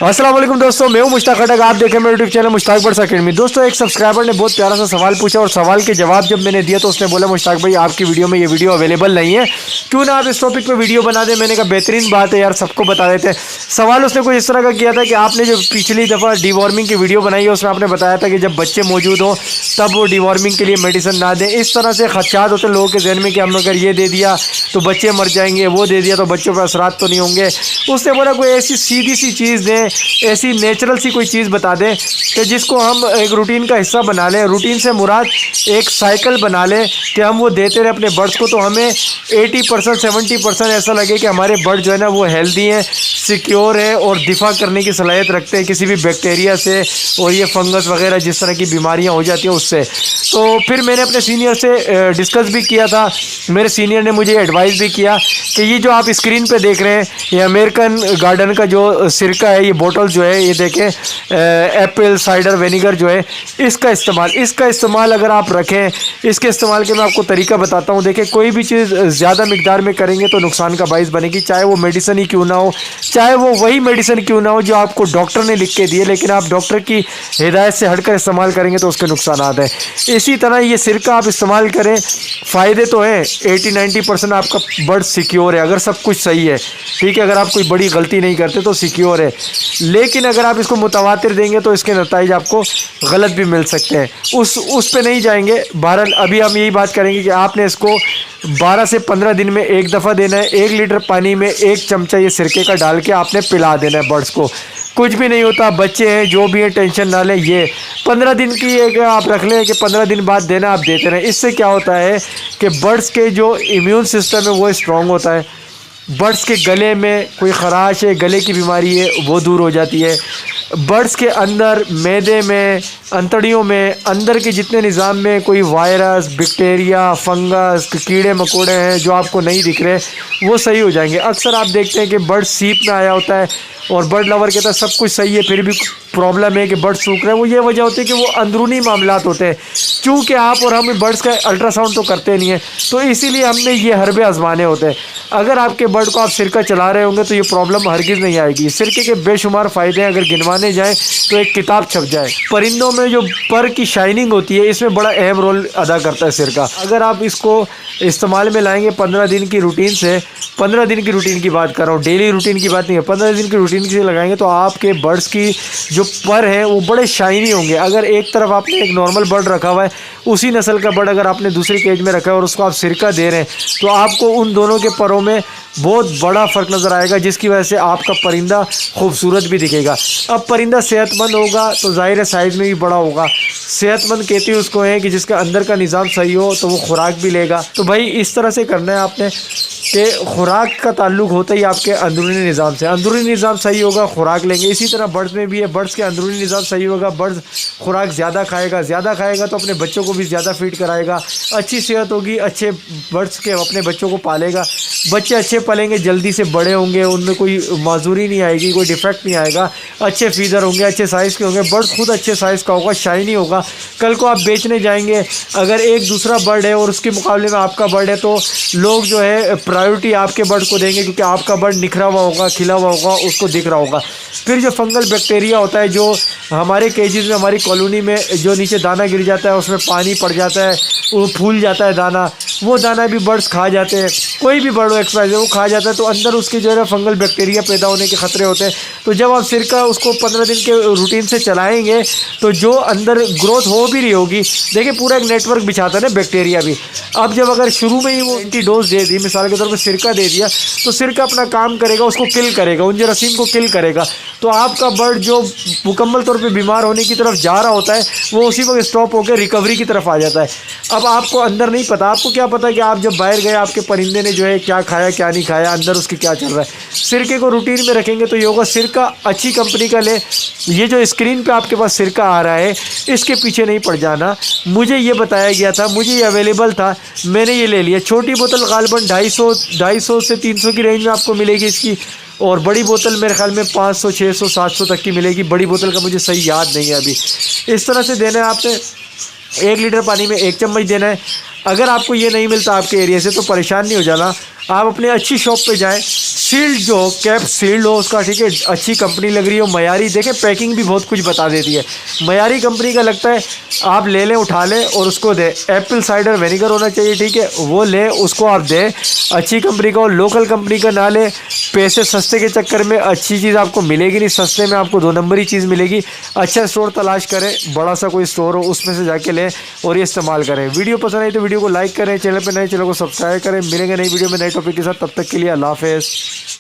अस्सलाम वालेकुम दोस्तों, मैं हूं मुश्ताक। आप देखें मेरे YouTube channel Mushtaq birds academy. दोस्तों, एक सब्सक्राइबर ने बहुत प्यारा सा सवाल पूछा और सवाल के जवाब जब मैंने दिया तो उसने बोला मुश्ताक भाई आपकी वीडियो में ये वीडियो अवेलेबल नहीं है, क्यों ना आप इस टॉपिक पे वीडियो बना दें। मैंने कहा बेहतरीन बात है यार, सबको बता देते हैं। सवाल उसने कुछ इस तरह का किया था कि आपने जो पिछली दफ़ा डिवॉर्मिंग की वीडियो बनाई है उसमें आपने बताया था कि जब बच्चे मौजूद हों तब वो डिवॉर्मिंग के लिए मेडिसिन ना दें। इस तरह से खदशात होते हैं लोगों के जहन में कि हम अगर ये दे दिया तो बच्चे मर जाएंगे, वो दे दिया तो बच्चों पर असरात तो नहीं होंगे। उसने बोला कोई ऐसी सीधी सी चीज़ दें, ऐसी नेचुरल सी कोई चीज़ बता दें कि जिसको हम एक रूटीन का हिस्सा बना लें। रूटीन से मुराद एक साइकिल बना लें कि हम वो देते रहे अपने बर्ड्स को, तो हमें 80% 70% ऐसा लगे कि हमारे बर्ड जो है ना वो हेल्दी हैं, सिक्योर है और दिफा करने की सलाहियत रखते हैं किसी भी बैक्टीरिया से और ये फंगस वगैरह जिस तरह की बीमारियां हो जाती हैं उससे। तो फिर मैंने अपने सीनियर से डिस्कस भी किया था। मेरे सीनियर ने मुझे एडवाइस भी किया कि ये जो आप स्क्रीन पे देख रहे हैं ये अमेरिकन गार्डन का जो सिरका है, ये बोतल जो है ये देखें, एप्पल साइडर विनेगर जो है इसका इस्तेमाल अगर आप रखें, इसके इस्तेमाल के मैं आपको तरीका बताता हूँ। देखिए, कोई भी चीज़ ज़्यादा मिकदार में करेंगे तो नुकसान का बाइस बनेगी, चाहे वो मेडिसिन ही क्यों ना हो, चाहे वो वही मेडिसिन क्यों ना हो जो आपको डॉक्टर ने लिख के दिए, लेकिन आप डॉक्टर की हिदायत से हटकर इस्तेमाल करेंगे तो उसके नुकसान हैं। इसी तरह ये सिरका आप इस्तेमाल करें, फ़ायदे तो हैं, 80-90% आपका बर्ड सिक्योर है अगर सब कुछ सही है, ठीक है। अगर आप कोई बड़ी गलती नहीं करते तो सिक्योर है, लेकिन अगर आप इसको मुतवातिर देंगे तो इसके नतीजे आपको गलत भी मिल सकते हैं। उस पे नहीं जाएंगे। बहरहाल अभी हम यही बात करेंगे कि आपने इसको 12 से 15 दिन में एक दफ़ा देना है। 1 लीटर पानी में 1 चमचा ये सिरके का डाल के आपने पिला देना है बर्ड्स को। कुछ भी नहीं होता, बच्चे हैं जो भी है टेंशन ना लें। ये 15 दिन की एक आप रख लें कि 15 दिन बाद देना, आप देते रहें। इससे क्या होता है कि बर्ड्स के जो इम्यून सिस्टम है वो स्ट्रॉन्ग होता है, बर्ड्स के गले में कोई ख़राश है, गले की बीमारी है वो दूर हो जाती है। बर्ड्स के अंदर मैदे में, अंतड़ियों में, अंदर के जितने निज़ाम में कोई वायरस, बैक्टीरिया, फंगस, कीड़े मकोड़े हैं जो आपको नहीं दिख रहे वो सही हो जाएंगे। अक्सर आप देखते हैं कि बर्ड सीप में आया होता है और बर्ड लवर कहता है सब कुछ सही है फिर भी प्रॉब्लम है कि बर्ड सूख रहे हैं। वो ये वजह होती है कि वो अंदरूनी मामलात होते हैं। चूँकि आप और हम बर्ड्स का अल्ट्रासाउंड तो करते नहीं है, तो इसीलिए हमने ये हरबे आजमाने होते हैं। अगर आपके बर्ड को आप सिरका चला रहे होंगे तो ये प्रॉब्लम हरगिज़ नहीं आएगी। सिरके के बेशुमार फ़ायदे हैं, अगर गिनवाने जाएँ तो एक किताब छप जाए। परिंदों में जो पर की शाइनिंग होती है इसमें बड़ा अहम रोल अदा करता है सिरका। अगर आप इसको इस्तेमाल में लाएंगे 15 दिन की रूटीन से, 15 दिन की रूटीन की बात कर रहा हूँ, डेली रूटीन की बात नहीं है, 15 दिन की रूटीन से लगाएंगे तो आपके बर्ड्स की जो पर है वो बड़े शाइनी होंगे। अगर एक तरफ आपने एक नॉर्मल बर्ड रखा हुआ है, उसी नस्ल का बर्ड अगर आपने दूसरी केज में रखा है और उसको आप सिरका दे रहे हैं तो आपको उन दोनों के परों में बहुत बड़ा फ़र्क नज़र आएगा, जिसकी वजह से आपका परिंदा खूबसूरत भी दिखेगा। अब परिंदा सेहतमंद होगा तो ज़ाहिर है साइज़ में भी बड़ा होगा। सेहतमंद कहते हैं उसको है कि जिसका अंदर का निज़ाम सही हो तो वो खुराक भी लेगा। तो भाई इस तरह से करना है आपने कि खुराक का ताल्लुक़ होता ही आपके अंदरूनी निज़ाम से। अंदरूनी निज़ाम सही होगा, खुराक लेंगे। इसी तरह बर्ड्स में भी है, बर्ड्स के अंदरूनी निज़ाम सही होगा, बर्ड्स खुराक ज़्यादा खाएगा तो अपने बच्चों को भी ज़्यादा फीड कराएगा। अच्छी सेहत होगी, अच्छे बर्ड्स के अपने बच्चों को पालेगा, बच्चे अच्छे पलेंगे, जल्दी से बड़े होंगे, उनमें कोई माजूरी नहीं आएगी, कोई डिफेक्ट नहीं आएगा, अच्छे फीदर होंगे, अच्छे साइज़ के होंगे, बर्ड्स खुद अच्छे साइज़ का होगा, शाइनी होगा। कल को आप बेचने जाएंगे, अगर एक दूसरा बर्ड है और उसके मुकाबले में आपका बर्ड है तो लोग जो है प्रायोरिटी आपके बर्ड को देंगे, क्योंकि आपका बर्ड निखरा हुआ होगा, खिला हुआ होगा, उसको दिख रहा होगा। फिर जो फंगल बैक्टीरिया होता है जो हमारे केजेस में, हमारी कॉलोनी में जो नीचे दाना गिर जाता है उसमें पानी पड़ जाता है, वो फूल जाता है दाना, वो दाना भी बर्ड्स खा जाते हैं। कोई भी बर्ड एक्सपाइज वो खा जाता है तो अंदर उसके जो है फंगल बैक्टीरिया पैदा होने के ख़तरे होते हैं। तो जब आप सिरका उसको 15 दिन के रूटीन से चलाएंगे तो जो अंदर ग्रोथ हो भी रही होगी, देखिए पूरा एक नेटवर्क बिछाता है ना बैक्टीरिया भी। अब जब अगर शुरू में ही वो एंटी डोज दे दी, मिसाल के तौर पर सिरका दे दिया, तो सिरका अपना काम करेगा, उसको किल करेगा, उन जरासीम को किल करेगा। तो आपका बर्ड जो मुकम्मल तौर पे बीमार होने की तरफ जा रहा होता है वो उसी वक्त स्टॉप होकर रिकवरी की तरफ आ जाता है। अब आपको अंदर नहीं पता, आपको क्या पता कि आप जब बाहर गए आपके परिंदे ने जो है क्या खाया क्या नहीं खाया, अंदर उसके क्या चल रहा है। सिरके को रूटीन में रखेंगे तो ये होगा। सिरका अच्छी कंपनी का ले। ये जो स्क्रीन पे आपके पास सिरका आ रहा है इसके पीछे नहीं पड़ जाना। मुझे ये बताया गया था, मुझे ये अवेलेबल था, मैंने ये ले लिया। छोटी बोतल गालबन 250 से 300 की रेंज में आपको मिलेगी इसकी, और बड़ी बोतल मेरे ख्याल में 500, 600, 700 तक की मिलेगी। बड़ी बोतल का मुझे सही याद नहीं है अभी। इस तरह से देना है आपने। 1 लीटर पानी में 1 चम्मच देना है। अगर आपको ये नहीं मिलता आपके एरिया से तो परेशान नहीं हो जाना, आप अपने अच्छी शॉप पे जाएं। सील्ड जो कैप सील्ड हो उसका, ठीक है, अच्छी कंपनी लग रही हो, मयारी, देखें पैकिंग भी बहुत कुछ बता देती है, मयारी कंपनी का लगता है, आप ले लें, उठा लें और उसको दें। एप्पल साइडर विनेगर होना चाहिए, ठीक है, वो लें, उसको आप दें, अच्छी कंपनी का हो, लोकल कंपनी का ना लें। पैसे सस्ते के चक्कर में अच्छी चीज़ आपको मिलेगी नहीं, सस्ते में आपको 2 नंबर ही चीज़ मिलेगी। अच्छा स्टोर तलाश करें, बड़ा सा कोई स्टोर हो, उसमें से जाके लें और ये इस्तेमाल करें। वीडियो पसंद आई तो वीडियो को लाइक करें, चैनल पर नए चैनल को सब्सक्राइब करें। मिलेंगे नई वीडियो में नए टॉपिक के साथ, तब तक के लिए अल्लाह हाफ़िज़।